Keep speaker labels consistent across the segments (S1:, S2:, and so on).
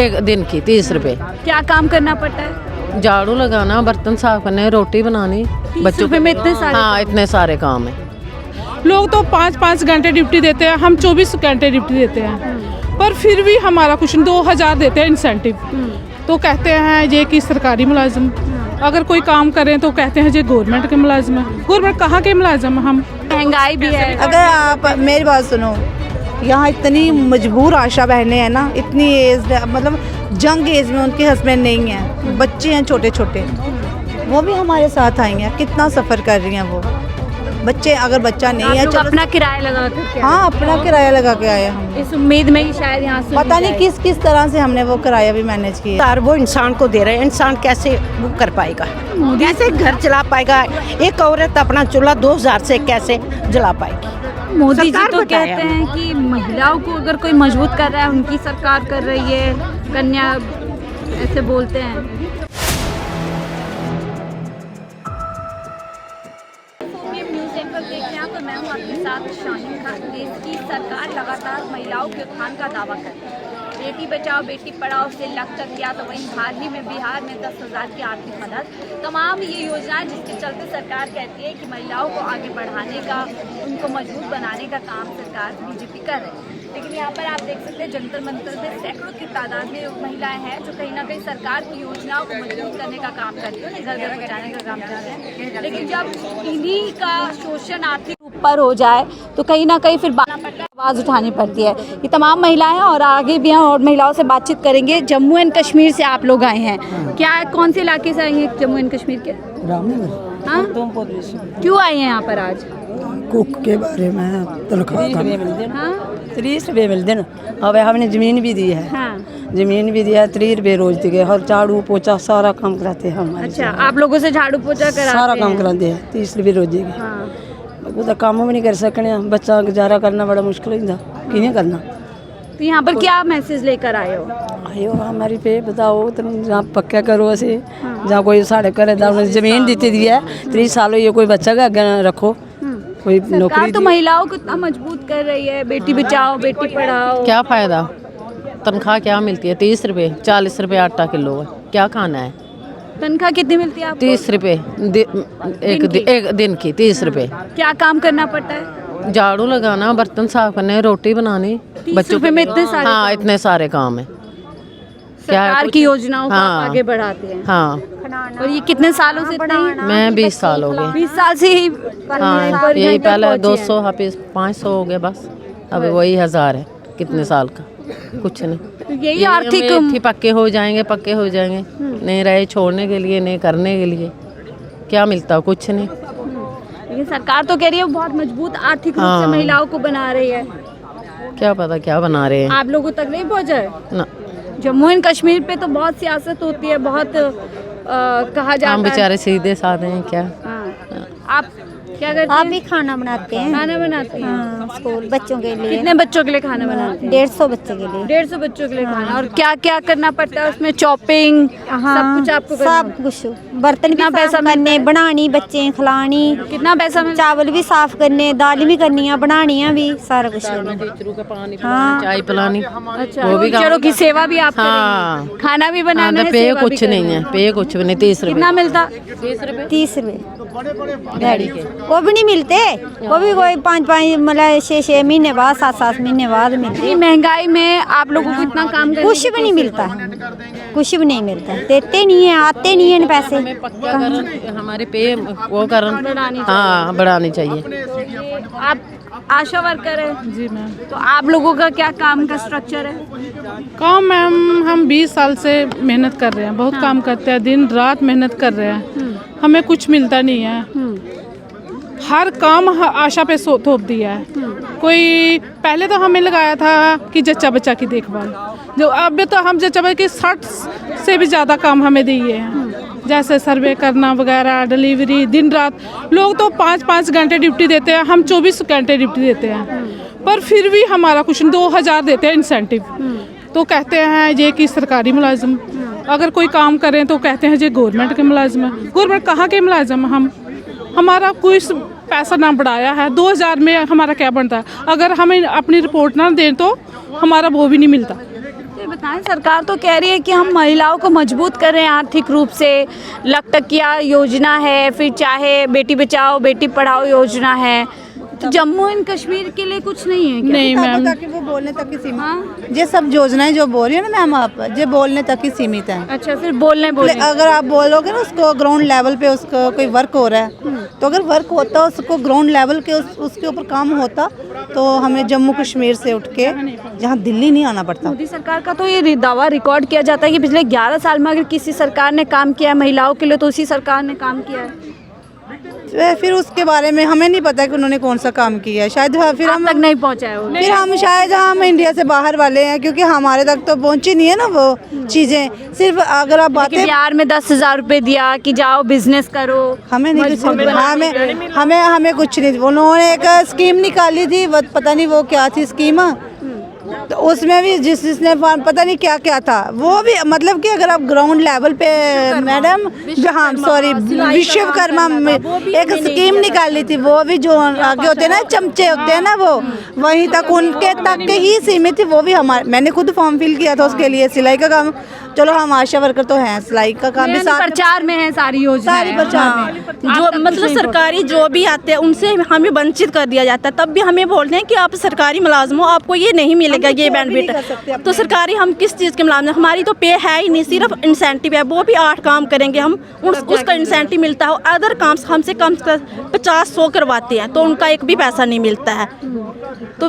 S1: एक दिन की 30 रुपए।
S2: क्या काम करना पड़ता है?
S1: झाड़ू लगाना, बर्तन साफ करने, रोटी बनानी,
S2: 30 रुपए में इतने सारे?
S1: हाँ, इतने सारे काम है।
S3: लोग तो 5-5 घंटे ड्यूटी देते हैं, हम 24 घंटे ड्यूटी देते हैं, पर फिर भी हमारा कुछ 2000 देते हैं इंसेंटिव। तो कहते हैं ये कि सरकारी मुलाजिम, अगर कोई काम करें तो कहते हैं ये गवर्नमेंट के मुलाजिम है। गवर्नमेंट कहाँ के मुलाजिम हम?
S2: महंगाई भी है।
S4: अगर आप मेरी बात सुनो, यहाँ इतनी मजबूर आशा बहनें हैं ना, इतनी एज मतलब जंग एज में उनके हस्बैंड नहीं हैं, बच्चे हैं छोटे छोटे, वो भी हमारे साथ आई हैं। कितना सफ़र कर रही हैं वो बच्चे। अगर बच्चा नहीं है,
S2: लोग अपना किराया लगा कर
S4: हाँ, अपना किराया लगा के आए हम,
S2: इस उम्मीद में कि शायद यहाँ से
S4: पता नहीं किस किस तरह से हमने वो किराया भी मैनेज किया।
S5: तार वो इंसान को दे रहे हैं, इंसान कैसे वो कर पाएगा, कैसे घर चला पाएगा? एक औरत अपना चूल्हा 2000 से कैसे जला पाएगी?
S2: मोदी जी
S5: सरकार
S2: तो
S5: बताया
S2: कहते हैं कि महिलाओं को अगर कोई मजबूत कर रहा है उनकी सरकार कर रही है, कन्या ऐसे बोलते हैं। न्यूज़ नेटवर्क देख रहे हैं तो मैं हूँ आपके साथ शाहीन खान। देश की सरकार लगातार महिलाओं के उत्थान का दावा कर रही है। बेटी बचाओ बेटी पढ़ाओ से लक्ष्य किया, तो वहीं हाल ही में बिहार में 10,000 की आर्थिक मदद, तमाम ये योजनाएं जिसके चलते सरकार कहती है कि महिलाओं को आगे बढ़ाने का, उनको मजबूत बनाने का काम सरकार बीजेपी कर रही है। लेकिन यहाँ पर आप देख सकते हैं जंतर मंतर में सैकड़ों की तादाद में महिलाएं हैं जो कहीं ना कहीं सरकार की योजनाओं को मजबूत करने का काम करती है, घर घर पहुँचाने का काम कर रहे हैं। लेकिन जब इन्हीं का शोषण आर्थिक ऊपर हो जाए तो कहीं ना कहीं फिर आवाज़ उठानी पड़ती है। ये तमाम महिलाएं हैं और आगे भी हैं और महिलाओं से बातचीत करेंगे। जम्मू एंड कश्मीर से आप लोग आए हैं, क्या कौन से इलाके से आए हैं जम्मू एंड कश्मीर के? हाँ, क्यों आए हैं यहाँ पर आज?
S6: कुक के बारे में तनख्वाह
S2: हाँ?
S6: 30 रुपये मिलते हैं। अब हमने ज़मीन भी दी है,
S2: हाँ।
S6: ज़मीन भी दिया है, 30 रुपये रोज दिए, और झाड़ू पोछा सारा काम कराते हैं हम।
S2: अच्छा, आप लोगों से झाड़ू पोछा कराते
S6: सारा काम
S2: हैं?
S6: कराते हैं, 30 रुपये रोज दिए।
S2: हाँ।
S6: तो काम भी नहीं कर सकने, बच्चा गुजारा करना बड़ा मुश्किल होता, किवें करना।
S2: तो यहाँ पर क्या मैसेज लेकर आए हो?
S6: आयो हमारी पे बताओ तुम जहाँ पक्का करो असे, जहाँ कोई साढ़े घर ज़मीन दी दी है, 30 साल हुई, कोई बच्चा का अगर रखो, कोई नौकरी।
S2: सरकार तो महिलाओं को इतना मजबूत कर रही है, बेटी बचाओ बेटी पढ़ाओ।
S1: क्या फ़ायदा? तनख्वाह क्या मिलती है? 30 रुपये, 40 रुपये आटा किलो है, क्या खाना है?
S2: तनख्वाह कितनी मिलती है आपको?
S1: 30 रुपये एक दिन की 30 रुपये।
S2: क्या काम करना पड़ता है?
S1: झाड़ू लगाना, बर्तन साफ करने, रोटी बनानी,
S2: 30 रुपए में इतने सारे?
S1: हाँ, इतने सारे काम है।
S2: सरकार की योजनाओं को
S1: हाँ।
S2: आप आगे बढ़ाते हैं।
S1: हाँ,
S2: और ये कितने सालों से इतना ही?
S1: मैं 20 साल हो गए।
S2: 20 साल से ही
S1: हाँ, यही पहले 200 हाफिज 500 हो गए बस, अब वही 1000 है। कितने साल का? कुछ नहीं।
S2: तो यही आर्थिक
S1: पक्के हो जाएंगे, पक्के हो जाएंगे, नहीं रहे छोड़ने के लिए, नहीं करने के लिए, क्या मिलता? कुछ नहीं।
S2: लेकिन सरकार तो कह रही है वो बहुत मजबूत आर्थिक रूप से
S1: हाँ।
S2: महिलाओं को बना रही है।
S1: क्या पता क्या बना रहे हैं
S2: आप लोगों तक नहीं पहुँचा है?
S1: ना।
S2: जम्मू एंड कश्मीर पे तो बहुत सियासत होती है, बहुत कहा जाता
S1: हम
S2: है।
S1: बेचारे सीधे साधे हैं क्या।
S2: हाँ। आप क्या करते
S7: आप
S2: हैं?
S7: भी खाना बनाते हैं?
S2: खाना बनाते हैं?
S7: हाँ, स्कूल बच्चों के लिए।
S2: कितने बच्चों के लिए खाना बनाते हैं?
S7: 150 बच्चे के लिए।
S2: 150 बच्चों के लिए खाना। और क्या क्या करना पड़ता है उसमें? चॉपिंग, सब कुछ आपको करना
S7: सब कुछ, बर्तन भी
S2: कितना
S7: साफ
S2: पैसा
S7: करने, बनानी, बच्चे खिलानी,
S2: कितना पैसा मिलता
S7: चावल भी साफ करने, दाल भी करनी, बनानियाँ भी, सारा कुछ करना।
S1: हाँ, चाय पिलानी,
S2: है? अच्छा,
S1: वो भी
S2: टीचरों की सेवा भी आप
S1: हाँ।
S2: करेंगे? खाना भी बनाना है,
S1: पे
S2: सेवा भी
S1: कुछ
S2: करना
S1: नहीं है, पे कुछ भी नहीं। 30 रुपये।
S2: कितना मिलता?
S7: 30 रुपये वो भी नहीं मिलते, वो भी कोई 5-5 मतलब 6-6 महीने बाद, 7-7 महीने बाद मिलते।
S2: ये महंगाई में आप लोगों को इतना काम करने
S7: कुछ
S2: की
S7: भी नहीं मिलता, कुछ भी नहीं मिलता, देते नहीं है, आते नहीं है पैसे।
S1: पक्का करन, हमारे पे वो करन,
S2: बढ़ानी
S1: हाँ बढ़ानी चाहिए।
S2: आप आशा वर्कर है
S3: जी मैम।
S2: तो आप लोगों का क्या काम का स्ट्रक्चर है?
S3: काम मैम हम 20 साल से मेहनत कर रहे हैं, बहुत काम करते हैं, दिन रात मेहनत कर रहे हैं, हमें कुछ मिलता नहीं है। हर काम आशा पे थोप दिया है। कोई पहले तो हमें लगाया था कि जच्चा बच्चा की देखभाल, जो अब तो हम जच्चा बच्चा की 60 से भी ज़्यादा काम हमें दिए हैं, जैसे सर्वे करना वगैरह, डिलीवरी, दिन रात। लोग तो 5-5 घंटे ड्यूटी देते हैं, हम 24 घंटे ड्यूटी देते हैं, पर फिर भी हमारा कुछ 2000 देते हैं इंसेंटिव। तो कहते हैं ये कि सरकारी मुलाजिम, अगर कोई काम करें तो कहते हैं ये गवर्नमेंट के मुलाजिम है। गवर्नमेंट कहाँ के मुलाजिम हम? हमारा कोई पैसा ना बढ़ाया है, 2000 में हमारा क्या बनता है? अगर हमें अपनी रिपोर्ट ना दें तो हमारा वो भी नहीं मिलता।
S2: बताएं, सरकार तो कह रही है कि हम महिलाओं को मजबूत कर रहे हैं आर्थिक रूप से। लखटकिया योजना है, फिर चाहे बेटी बचाओ बेटी पढ़ाओ योजना है, तो जम्मू एंड कश्मीर के लिए कुछ नहीं है क्या?
S3: नहीं मैम,
S4: ताकि वो बोलने तक ही सीमित। ये सब योजनाएं जो बोल रही है ना मैम आप, ये बोलने तक ही सीमित है।
S2: अच्छा, सिर्फ बोलने
S4: अगर आप बोलोगे ना उसको ग्राउंड लेवल पे उसको कोई वर्क हो रहा है, तो अगर वर्क होता उसको ग्राउंड लेवल के उसके ऊपर काम होता, तो हमें जम्मू कश्मीर से उठ के जहाँ दिल्ली नहीं आना पड़ता।
S2: मोदी सरकार का तो ये दावा रिकॉर्ड किया जाता है कि पिछले 11 साल में अगर किसी सरकार ने काम किया है महिलाओं के लिए, तो उसी सरकार ने काम किया है।
S4: फिर उसके बारे में हमें नहीं पता कि उन्होंने कौन सा काम किया है। शायद फिर हम
S2: तक नहीं पहुंचा है वो।
S4: फिर हम शायद हम इंडिया से बाहर वाले हैं, क्योंकि हमारे तक तो पहुंची नहीं है ना वो चीज़ें। सिर्फ अगर आप बातें,
S2: बिहार में 10,000 रुपए दिया कि जाओ बिजनेस करो,
S4: हमें नहीं कुछ, हमें कुछ नहीं। उन्होंने एक स्कीम निकाली थी, पता नहीं वो क्या थी स्कीम, तो उसमें भी जिसने पता नहीं क्या क्या था, वो भी मतलब कि अगर आप ग्राउंड लेवल पे मैडम, हाँ सॉरी, विश्वकर्मा में एक स्कीम निकाली थी, वो भी जो आगे होते हैं ना चमचे होते हैं ना, वो वहीं तक उनके तक ही सीमित थी। वो भी हमारे, मैंने खुद फॉर्म फिल किया था उसके लिए, सिलाई का काम। चलो हम आशा वर्कर तो हैं, सिलाई का काम भी साथ
S2: प्रचार में है, सारी योजना
S4: सारी प्रचार में।
S8: जो मतलब सरकारी जो भी आते हैं उनसे हमें वंचित कर दिया जाता है। तब भी हमें बोलते हैं कि आप सरकारी मुलाजिम हो, आपको ये नहीं मिलेगा, ये बेनिफिट। तो सरकारी हम किस चीज़ के मुलाजिम, हमारी तो पे है ही नहीं, सिर्फ इंसेंटिव है। वो भी 8 काम करेंगे हम, उसका इंसेंटिव मिलता है। अदर काम हमसे कम से कम 50-100 करवाते हैं, तो उनका एक भी पैसा नहीं मिलता है। तो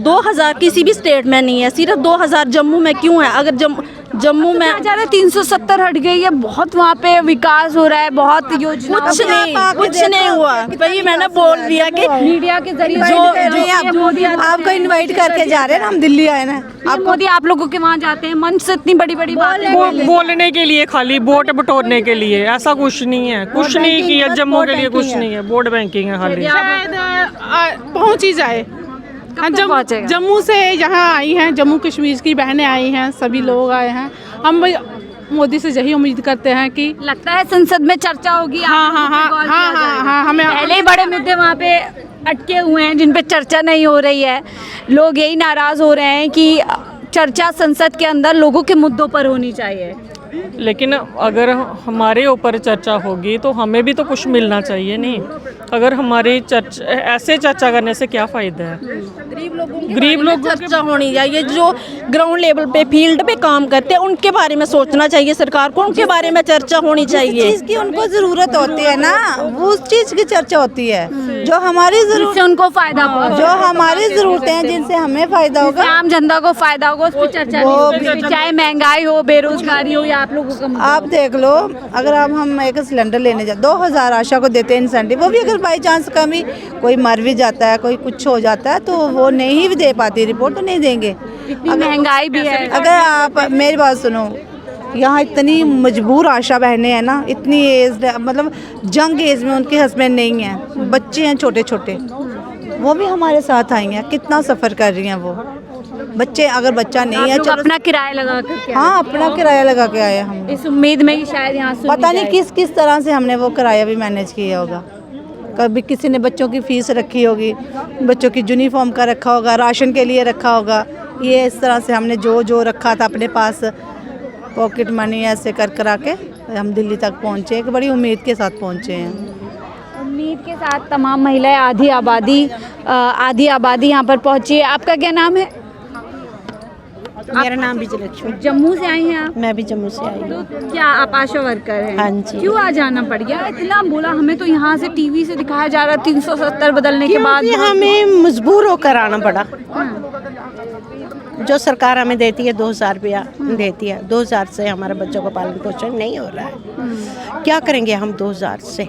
S8: 2000 किसी भी स्टेट में नहीं है, सिर्फ 2000 जम्मू में क्यों है? अगर जम्मू में
S2: 370 हट गई है, बहुत वहाँ पे विकास हो रहा है, बहुत योजना।
S8: कुछ नहीं हुआ। वही मैंने बोल दिया कि
S2: मीडिया के जरिए
S4: जो आपको इनवाइट करके जा रहे हैं ना, हम दिल्ली आए ना,
S2: आप मोदी आप लोगों के वहाँ जाते हैं, मंच से इतनी बड़ी बड़ी बातें
S9: बोलने के लिए, खाली वोट बटोरने के लिए। ऐसा कुछ नहीं है, कुछ नहीं किया जम्मू के लिए, कुछ नहीं है। वोट बैंकिंग है खाली।
S3: शायद पहुँच ही जाए। जम्मू से यहाँ आई हैं, जम्मू कश्मीर की बहनें आई हैं, सभी लोग आए हैं। हम मोदी से यही उम्मीद करते हैं कि
S2: लगता है संसद में चर्चा होगी।
S3: हाँ, हमें
S2: पहले ही बड़े मुद्दे वहाँ पे अटके हुए हैं जिन पे चर्चा नहीं हो रही है। लोग यही नाराज हो रहे हैं कि चर्चा संसद के अंदर लोगों के मुद्दों पर होनी चाहिए।
S9: लेकिन अगर हमारे ऊपर चर्चा होगी तो हमें भी तो कुछ मिलना चाहिए। नहीं, अगर हमारी ऐसे चर्चा करने से क्या फ़ायदा है?
S8: गरीब लोग चर्चा होनी चाहिए। जो ग्राउंड लेवल पे फील्ड पे काम करते हैं उनके बारे में सोचना चाहिए सरकार को, उनके बारे में चर्चा होनी चाहिए।
S4: चीज़ की उनको ज़रूरत होती है ना, वो उस चीज़ की चर्चा होती है जो हमारी ज़रूरत,
S2: उनको फायदा होगा,
S4: जो हमारी ज़रूरतें हैं जिनसे हमें फ़ायदा होगा,
S2: आम जनता को फायदा होगा, उस पर चर्चा नहीं। चाहे महंगाई हो, बेरोजगारी हो, या आप लोगों का
S4: आप देख लो, अगर अब हम एक सिलेंडर लेने जाते 2000 आशा को देते हैं इंसेंटिव, वो भी अगर बाई चांस कमी कोई मर भी जाता है, कोई कुछ हो जाता है, तो वो नहीं भी दे पाती रिपोर्ट, तो नहीं देंगे।
S2: इतनी महंगाई भी है।
S4: अगर आप मेरी बात सुनो, यहाँ इतनी मजबूर आशा बहनें हैं ना, इतनी एज, मतलब जंग एज में उनके हस्बैंड नहीं हैं, बच्चे हैं छोटे छोटे, वो भी हमारे साथ आई हैं। कितना सफ़र कर रही हैं वो बच्चे। अगर बच्चा नहीं है, चलो
S2: अपना किराया लगा कर,
S4: हाँ अपना किराया लगा के आए हम,
S2: इस उम्मीद में कि शायद यहाँ
S4: पता नहीं किस तरह से हमने वो किराया भी मैनेज किया होगा। कभी किसी ने बच्चों की फ़ीस रखी होगी, बच्चों की यूनिफॉर्म का रखा होगा, राशन के लिए रखा होगा। ये इस तरह से हमने जो रखा था अपने पास, पॉकेट मनी ऐसे कर के हम दिल्ली तक पहुँचे। एक बड़ी उम्मीद के साथ पहुँचे हैं।
S2: उम्मीद के साथ तमाम महिलाएं आधी आबादी यहाँ पर पहुँची है। आपका क्या नाम है?
S5: मेरा नाम विजयलक्ष्मी।
S2: जम्मू से आई हैं आप?
S5: मैं भी जम्मू से आई हूँ।
S2: तो क्या आप आशा वर्कर हैं?
S5: हाँ जी।
S2: क्यों आ जाना पड़ गया? इतना बोला, हमें तो यहाँ से टीवी से दिखाया जा रहा 370 बदलने के बाद
S5: हमें मजबूर होकर आना पड़ा। जो सरकार हमें देती है 2000 रुपया देती है, 2000 से हमारे बच्चों का पालन पोषण नहीं हो रहा है। क्या करेंगे हम 2000 से?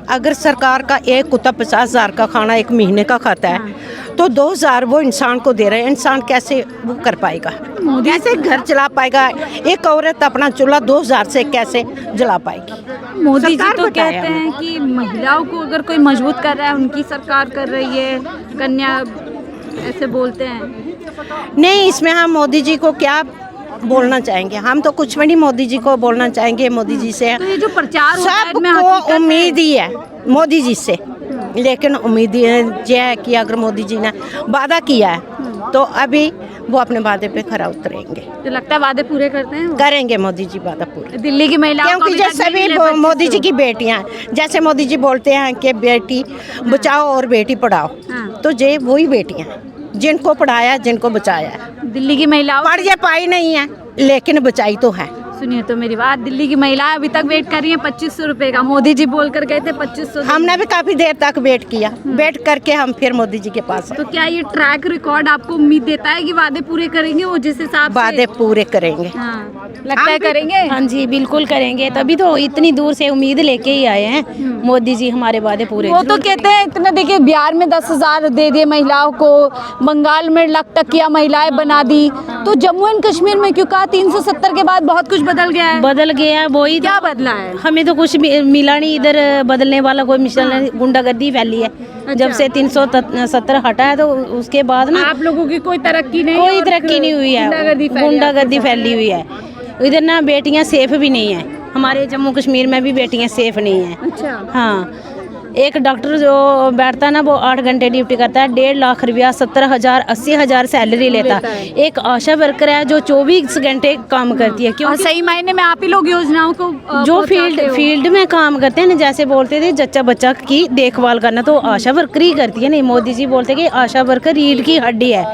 S5: अगर सरकार का एक कुत्ता 50,000 का खाना एक महीने का खाता है, तो 2000 वो इंसान को दे रहे हैं। इंसान कैसे वो कर पाएगा, कैसे घर चला पाएगा? एक औरत अपना चूल्हा 2000 से कैसे जला पाएगी?
S2: मोदी जी तो कहते हैं कि महिलाओं को अगर कोई मजबूत कर रहा है, उनकी सरकार कर रही है, कन्या ऐसे बोलते हैं।
S5: नहीं, इसमें हम मोदी जी को क्या बोलना चाहेंगे? हम तो कुछ भी नहीं मोदी जी को बोलना चाहेंगे। मोदी जी से
S2: तो ये जो प्रचार होता है, इसमें
S5: सबको उम्मीद ही है मोदी जी से, लेकिन उम्मीद ये है कि अगर मोदी जी ने वादा किया है तो अभी वो अपने वादे पे खरा उतरेंगे।
S2: तो लगता है वादे पूरे करते हैं वो?
S5: करेंगे मोदी जी वादा पूरे।
S2: दिल्ली की महिलाओं को
S5: क्योंकि
S2: अभी तक
S5: जैसे
S2: नहीं
S5: भी
S2: मिले 2500।
S5: मोदी जी की बेटियां, जैसे मोदी जी बोलते हैं कि बेटी बचाओ और बेटी पढ़ाओ, तो ये वही बेटियां हैं जिनको पढ़ाया, जिनको बचाया।
S2: दिल्ली की महिलाओं
S5: पढ़ ये पाई नहीं है लेकिन बचाई तो है।
S2: सुनिए तो मेरी बात, दिल्ली की महिलाएं अभी तक वेट कर रही हैं 2500 रुपए का। मोदी जी बोल कर गए थे 2500।
S5: हमने भी काफी देर तक वेट किया, वेट करके हम फिर मोदी जी के पास आए।
S2: तो क्या ये ट्रैक रिकॉर्ड आपको उम्मीद देता है कि वादे पूरे करेंगे वो जिस हिसाब से?
S5: वादे पूरे करेंगे।
S2: हाँ, लगता है करेंगे।
S10: हाँ जी बिल्कुल करेंगे, तभी तो इतनी दूर से उम्मीद लेके ही आए हैं। मोदी जी हमारे वादे पूरे
S2: वो तो कहते हैं इतना, देखिए बिहार में 10,000 दे दिए महिलाओं को, बंगाल में लाख महिलाएं बना दी, तो जम्मू एंड कश्मीर में क्यों कहा 370 के बाद बहुत कुछ बदल गया है?
S10: बदल गया, वही
S2: क्या बदला है?
S10: हमें तो कुछ मिला नहीं, इधर बदलने वाला कोई मिशन नहीं, गुंडागर्दी फैली है। जब से 370 हटा है तो उसके बाद ना
S2: आप लोगों की कोई तरक्की नहीं,
S10: कोई तरक्की नहीं हुई है, गुंडागर्दी फैली हुई है। इधर ना बेटियां सेफ भी नहीं है, हमारे जम्मू कश्मीर में भी बेटियां सेफ नहीं है।
S2: अच्छा।
S10: हाँ, एक डॉक्टर जो बैठता है ना वो 8 घंटे ड्यूटी करता है, 1.5 लाख रुपया, 70,000 80,000 सैलरी लेता है। एक आशा वर्कर है जो 24 घंटे काम करती है।
S2: और सही मायने में आप ही लोग योजनाओं को
S10: जो फील्ड में काम करते हैं ना, जैसे बोलते थे जच्चा बच्चा की देखभाल करना, तो आशा वर्कर ही करती है। नहीं, मोदी जी बोलते कि आशा वर्कर रीढ़ की हड्डी है।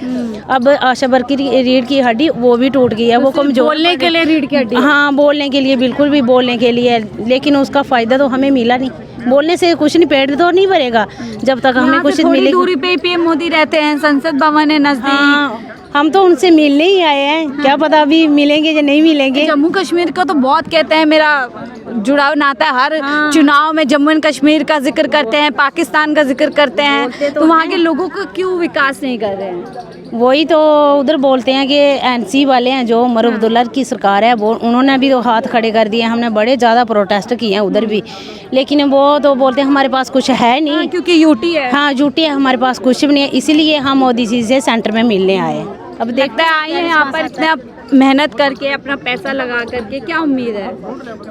S10: अब आशा वर्कर रीढ़ की हड्डी वो भी टूट गई है, वो कमजोर।
S2: बोलने के लिए रीढ़ की हड्डी?
S10: हाँ, बोलने के लिए, बिल्कुल भी बोलने के लिए, लेकिन उसका फायदा तो हमें मिला नहीं। बोलने से कुछ नहीं, पेट तो नहीं भरेगा जब तक हमें कुछ मिलेगा।
S2: दूरी पे पीएम मोदी रहते हैं, संसद भवन है नजदीक।
S10: हाँ, हम तो उनसे मिलने ही आए हैं। हाँ। क्या पता अभी मिलेंगे या नहीं मिलेंगे।
S2: जम्मू कश्मीर का तो बहुत कहते हैं मेरा जुड़ाव नाता है, हर चुनाव में जम्मू एंड कश्मीर का जिक्र करते हैं, पाकिस्तान का जिक्र करते हैं, तो वहाँ के लोगों को क्यों विकास नहीं कर रहे हैं?
S10: वही तो उधर बोलते हैं कि एनसी वाले हैं जो उमर अब्दुल्ला की सरकार है, वो उन्होंने भी तो हाथ खड़े कर दिए। हमने बड़े ज़्यादा प्रोटेस्ट किए हैं उधर भी, लेकिन वो तो बोलते हैं हमारे पास कुछ है नहीं,
S2: क्योंकि यूटी है।
S10: हाँ, यूटी है, हमारे पास कुछ भी नहीं है, इसीलिए हम मोदी जी से सेंटर में मिलने आए हैं।
S2: अब देखते हैं, आए हैं यहाँ पर इतना मेहनत करके, अपना पैसा लगा करके, क्या उम्मीद है?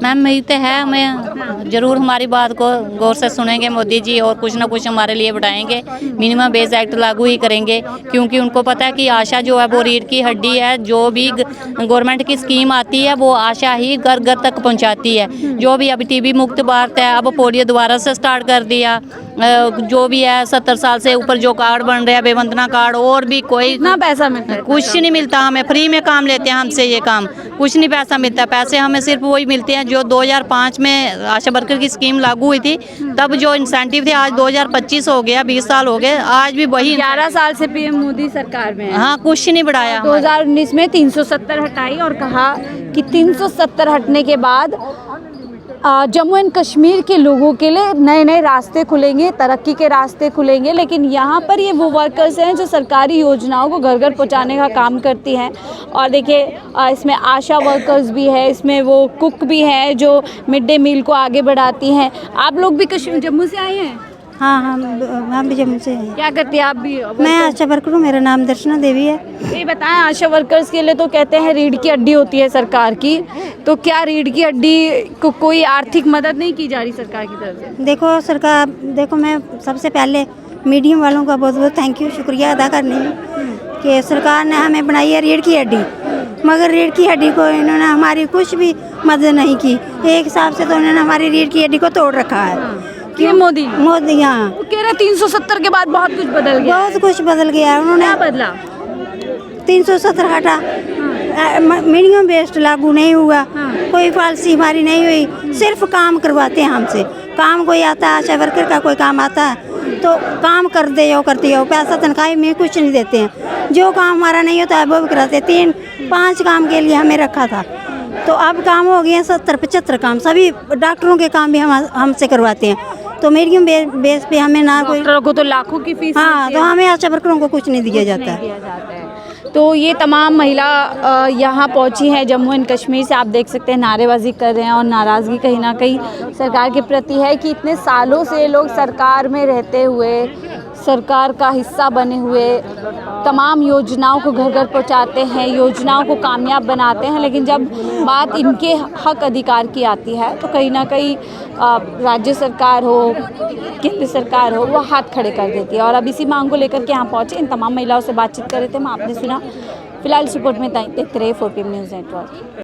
S11: मैम उम्मीद तो है, हमें जरूर हमारी बात को गौर से सुनेंगे मोदी जी और कुछ ना कुछ हमारे लिए बढ़ाएंगे। मिनिमम बेस एक्ट लागू ही करेंगे, क्योंकि उनको पता है कि आशा जो है वो रीढ़ की हड्डी है। जो भी गवर्नमेंट की स्कीम आती है वो आशा ही घर घर तक पहुंचाती है। जो भी अभी टीबी मुक्त भारत है, अब पोलियो दोबारा से स्टार्ट कर दिया। जो भी है 70 साल से ऊपर जो कार्ड बन रहे हैं, बेवंदना कार्ड, और भी कोई
S2: ना पैसा मिलता है?
S11: कुछ नहीं मिलता, हमें फ्री में काम लेते हैं हमसे, ये काम कुछ नहीं पैसा मिलता। पैसे हमें सिर्फ वही मिलते हैं जो 2005 में आशा वर्कर की स्कीम लागू हुई थी, तब जो इंसेंटिव थे। आज 2025 हो गया, 20 साल हो गए, आज भी वही
S2: 11 साल से पीएम मोदी सरकार में है।
S11: हाँ, कुछ नहीं बढ़ाया।
S2: 2019 में 370 हटाई और कहा कि 370 हटने के बाद जम्मू एंड कश्मीर के लोगों के लिए नए नए रास्ते खुलेंगे, तरक्की के रास्ते खुलेंगे। लेकिन यहाँ पर ये वो वर्कर्स हैं जो सरकारी योजनाओं को घर घर पहुँचाने का काम करती हैं। और देखिए इसमें आशा वर्कर्स भी है, इसमें वो कुक भी है जो मिड डे मील को आगे बढ़ाती हैं। आप लोग भी जम्मू से आए हैं?
S7: हाँ, हम भी जम्मू से हैं।
S2: क्या करती हैं आप भी?
S7: मैं आशा वर्कर हूँ, मेरा नाम दर्शना देवी है।
S2: ये बताएं, आशा वर्कर्स के लिए तो कहते हैं रीढ़ की हड्डी होती है सरकार की, तो क्या रीढ़ की हड्डी को कोई आर्थिक मदद नहीं की जा रही सरकार की तरफ से?
S7: देखो सरकार, देखो मैं सबसे पहले मीडियम वालों का बहुत बहुत थैंक यू, शुक्रिया अदा करनी हूँ कि सरकार ने हमें बनाई है रीढ़ की हड्डी, मगर रीढ़ की हड्डी को इन्होंने हमारी कुछ भी मदद नहीं की। एक हिसाब से तो इन्होंने हमारी रीढ़ की हड्डी को तोड़ रखा है।
S2: क्यों? मोदी
S7: हाँ,
S2: वो कह रहे 370 के बाद बहुत कुछ बदल गया।
S7: बहुत कुछ बदल गया। उन्होंने
S2: क्या बदला?
S7: 370 हटा, मिनिमम बेस्ट लागू नहीं हुआ, कोई पॉलिसी हमारी नहीं हुई, सिर्फ काम करवाते हैं हमसे। काम कोई आता है, आशा वर्कर का कोई काम आता है तो काम करते हो, पैसा तनख्वाही में कुछ नहीं देते हैं। जो काम हमारा नहीं होता है वो भी कराते हैं। 3-5 काम के लिए हमें रखा था, तो अब काम हो गए 70-75 काम। सभी डॉक्टरों के काम भी हमसे करवाते हैं, तो मीडियम बेस पे हमें ना कोई,
S2: डॉक्टरों को तो लाखों की फीस।
S7: हाँ, तो हमें आशा वर्करों को कुछ नहीं दिया जाता है।
S2: तो ये तमाम महिला यहाँ पहुँची हैं जम्मू एंड कश्मीर से। आप देख सकते हैं नारेबाजी कर रहे हैं और नाराज़गी कहीं ना कहीं सरकार के प्रति है कि इतने सालों से लोग सरकार में रहते हुए सरकार का हिस्सा बने हुए तमाम योजनाओं को घर घर पहुंचाते हैं, योजनाओं को कामयाब बनाते हैं, लेकिन जब बात इनके हक अधिकार की आती है तो कहीं ना कहीं राज्य सरकार हो, केंद्र सरकार हो, वो हाथ खड़े कर देती है। और अब इसी मांग को लेकर के यहाँ पहुँचे, इन तमाम महिलाओं से बातचीत कर रहे थे, मैं आपने सुना। फिलहाल इस रिपोर्ट में देखते रहे 4PM न्यूज़ नेटवर्क।